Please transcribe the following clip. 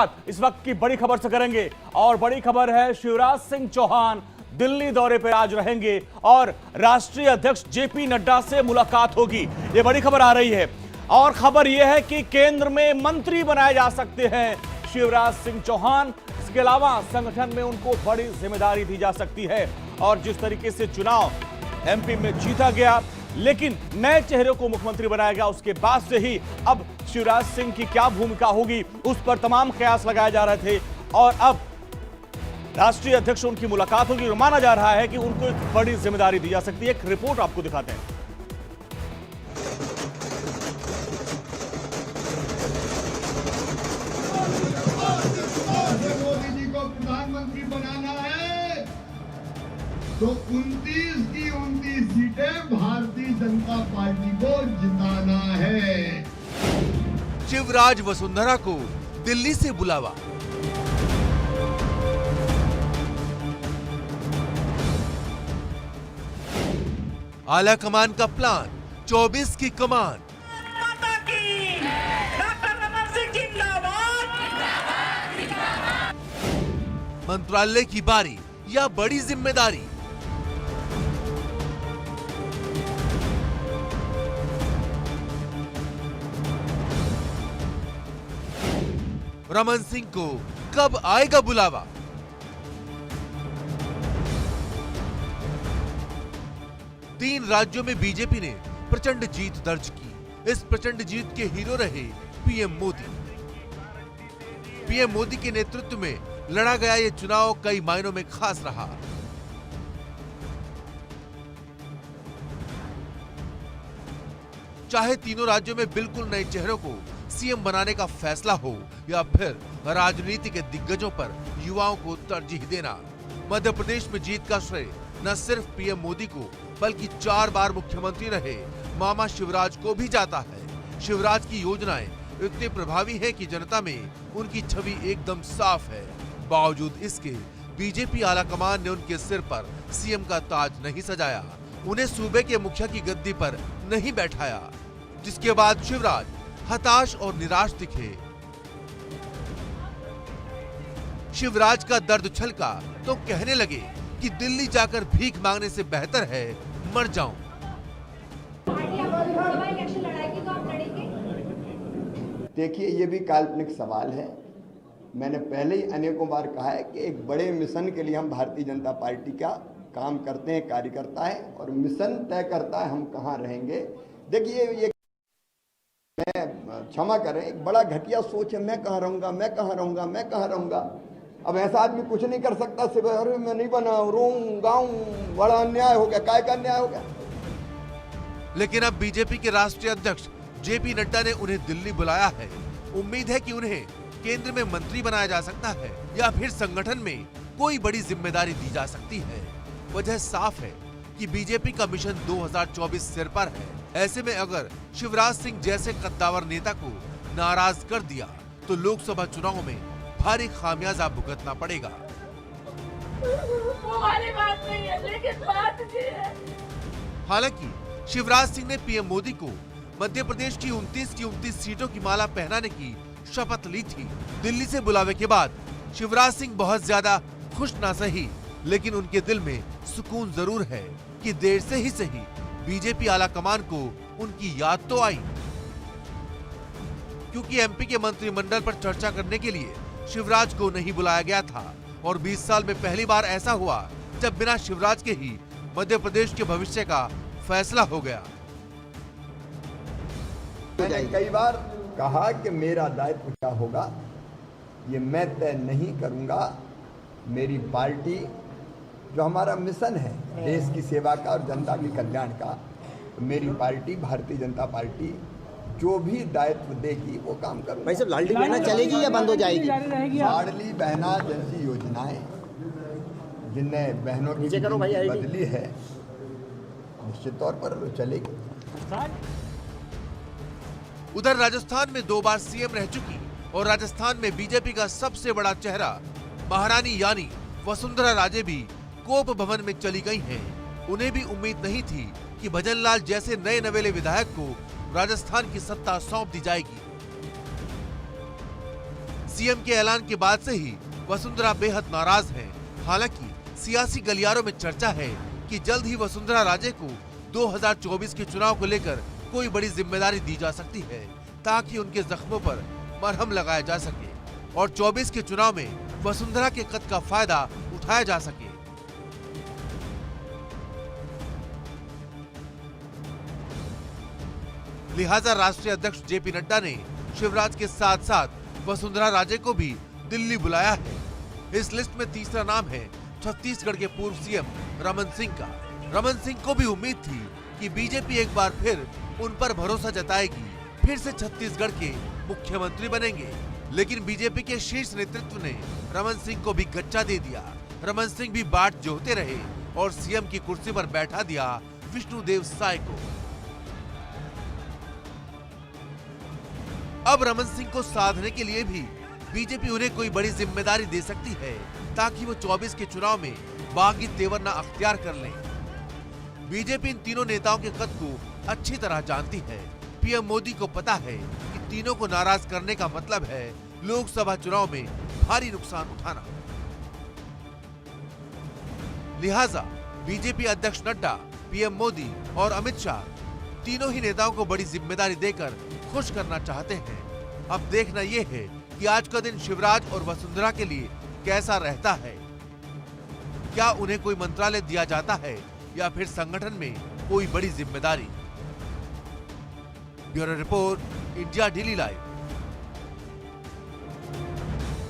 इस वक्त की बड़ी खबर से करेंगे और बड़ी खबर है शिवराज सिंह चौहान दिल्ली दौरे पर आज रहेंगे और राष्ट्रीय अध्यक्ष जेपी नड्डा से मुलाकात होगी। ये बड़ी खबर आ रही है और खबर यह है कि केंद्र में मंत्री बनाए जा सकते हैं शिवराज सिंह चौहान। इसके अलावा संगठन में उनको बड़ी जिम्मेदारी दी जा सकती है और जिस तरीके से चुनाव एमपी में जीता गया लेकिन नए चेहरे को मुख्यमंत्री बनाया गया, उसके बाद से ही अब शिवराज सिंह की क्या भूमिका होगी उस पर तमाम कयास लगाए जा रहे थे और अब राष्ट्रीय अध्यक्ष उनकी मुलाकात होगी और माना जा रहा है कि उनको एक बड़ी जिम्मेदारी दी जा सकती है। एक रिपोर्ट आपको दिखाते हैं। मोदी जी को प्रधानमंत्री बनाना है तो 29 की 29 सीटें भारतीय जनता पार्टी को जिताना है। शिवराज वसुंधरा को दिल्ली से बुलावा। आला कमान का प्लान, 24 की कमान। मंत्रालय की बारी या बड़ी जिम्मेदारी। रमन सिंह को कब आएगा बुलावा? तीन राज्यों में बीजेपी ने प्रचंड जीत दर्ज की। इस प्रचंड जीत के हीरो रहे पीएम मोदी। पीएम मोदी के नेतृत्व में लड़ा गया ये चुनाव कई मायनों में खास रहा। चाहे तीनों राज्यों में बिल्कुल नए चेहरों को सीएम बनाने का फैसला हो या फिर राजनीति के दिग्गजों पर युवाओं को तरजीह देना, मध्य प्रदेश में जीत का श्रेय न सिर्फ पीएम मोदी को बल्कि 4 बार मुख्यमंत्री रहे मामा शिवराज को भी जाता है। शिवराज की योजनाएं इतनी प्रभावी है कि जनता में उनकी छवि एकदम साफ है। बावजूद इसके बीजेपी आलाकमान ने उनके सिर पर सीएम का ताज नहीं सजाया, उन्हें सूबे के मुखिया की गद्दी पर नहीं बैठाया, जिसके बाद शिवराज हताश और निराश दिखे। शिवराज का दर्द छलका तो कहने लगे कि दिल्ली जाकर भीख मांगने से बेहतर है मर जाऊं। देखिए, ये भी काल्पनिक सवाल है। मैंने पहले ही अनेकों बार कहा है कि एक बड़े मिशन के लिए हम भारतीय जनता पार्टी का काम करते हैं, कार्यकर्ता है और मिशन तय करता है हम कहाँ रहेंगे। देखिए, ये मैं क्षमा करें, एक बड़ा घटिया सोच है, मैं कहाँ रहूंगा, मैं कहाँ रहूंगा, मैं कहाँ रहूंगा। अब ऐसा आदमी कुछ नहीं कर सकता, सिर्फ अरे मैं नहीं बना, रोऊं गाऊं, बड़ा अन्याय हो गया। काय का अन्याय हो गया? लेकिन अब बीजेपी के राष्ट्रीय अध्यक्ष जेपी नड्डा ने उन्हें दिल्ली बुलाया है। उम्मीद है कि उन्हें केंद्र में मंत्री बनाया जा सकता है या फिर संगठन में कोई बड़ी जिम्मेदारी दी जा सकती है। वजह साफ है कि बीजेपी का मिशन 2024 सिर पर है। ऐसे में अगर शिवराज सिंह जैसे कद्दावर नेता को नाराज कर दिया तो लोकसभा चुनाव में भारी खामियाजा भुगतना पड़ेगा। बात नहीं है, लेकिन बात है। हालांकि शिवराज सिंह ने पीएम मोदी को मध्य प्रदेश की 29 सीटों की माला पहनाने की शपथ ली थी। दिल्ली से बुलावे के बाद शिवराज सिंह बहुत ज्यादा खुश ना सही, लेकिन उनके दिल में सुकून जरूर है कि देर से ही सही बीजेपी आला कमान को उनकी याद तो आई, क्योंकि एमपी के मंत्रिमंडल पर चर्चा करने के लिए शिवराज को नहीं बुलाया गया था और 20 साल में पहली बार ऐसा हुआ जब बिना शिवराज के ही मध्य प्रदेश के भविष्य का फैसला हो गया। मैंने कई बार कहा कि मेरा दायित्व क्या होगा ये मैं तय नहीं करूंगा। मेरी पार्टी, जो हमारा मिशन है देश की सेवा का और जनता के कल्याण का, मेरी पार्टी भारतीय जनता पार्टी जो भी दायित्व देगी वो काम करूंगा। भाई साहब, लाडली बहना चलेगी या बंद हो जाएगी? लाडली बहना जैसी योजनाएं जिनने बहनों की बदली है, निश्चित तौर पर वो चलेगी। उधर राजस्थान में 2 बार सीएम रह चुकी और राजस्थान में बीजेपी का सबसे बड़ा चेहरा महारानी यानी वसुंधरा राजे भी कोप भवन में चली गई हैं। उन्हें भी उम्मीद नहीं थी कि भजनलाल जैसे नए नवेले विधायक को राजस्थान की सत्ता सौंप दी जाएगी। सीएम के ऐलान के बाद से ही वसुंधरा बेहद नाराज हैं। हालांकि सियासी गलियारों में चर्चा है कि जल्द ही वसुंधरा राजे को 2024 के चुनाव को लेकर कोई बड़ी जिम्मेदारी दी जा सकती है, ताकि उनके जख्मों पर मरहम लगाया जा सके और 24 के चुनाव में वसुंधरा के कद का फायदा उठाया जा सके। लिहाजा राष्ट्रीय अध्यक्ष जेपी नड्डा ने शिवराज के साथ साथ वसुंधरा राजे को भी दिल्ली बुलाया है। इस लिस्ट में तीसरा नाम है छत्तीसगढ़ के पूर्व सीएम रमन सिंह का। रमन सिंह को भी उम्मीद थी कि बीजेपी एक बार फिर उन पर भरोसा जताएगी, फिर से छत्तीसगढ़ के मुख्यमंत्री बनेंगे, लेकिन बीजेपी के शीर्ष नेतृत्व ने रमन सिंह को भी गच्चा दे दिया। रमन सिंह भी बाट जोहते रहे और सीएम की कुर्सी पर बैठा दिया विष्णुदेव साय को। अब रमन सिंह को साधने के लिए भी बीजेपी उन्हें कोई बड़ी जिम्मेदारी दे सकती है, ताकि वो 24 के चुनाव में बागी तेवर न अख्तियार कर लें। बीजेपी इन तीनों नेताओं के कद को अच्छी तरह जानती है। पीएम मोदी को पता है कि तीनों को नाराज करने का मतलब है लोकसभा चुनाव में भारी नुकसान उठाना। लिहाजा बीजेपी अध्यक्ष नड्डा, पीएम मोदी और अमित शाह तीनों ही नेताओं को बड़ी जिम्मेदारी देकर खुश करना चाहते हैं। अब देखना यह है कि आज का दिन शिवराज और वसुंधरा के लिए कैसा रहता है। क्या उन्हें कोई मंत्रालय दिया जाता है या फिर संगठन में कोई बड़ी जिम्मेदारी। Bureau report, India daily live.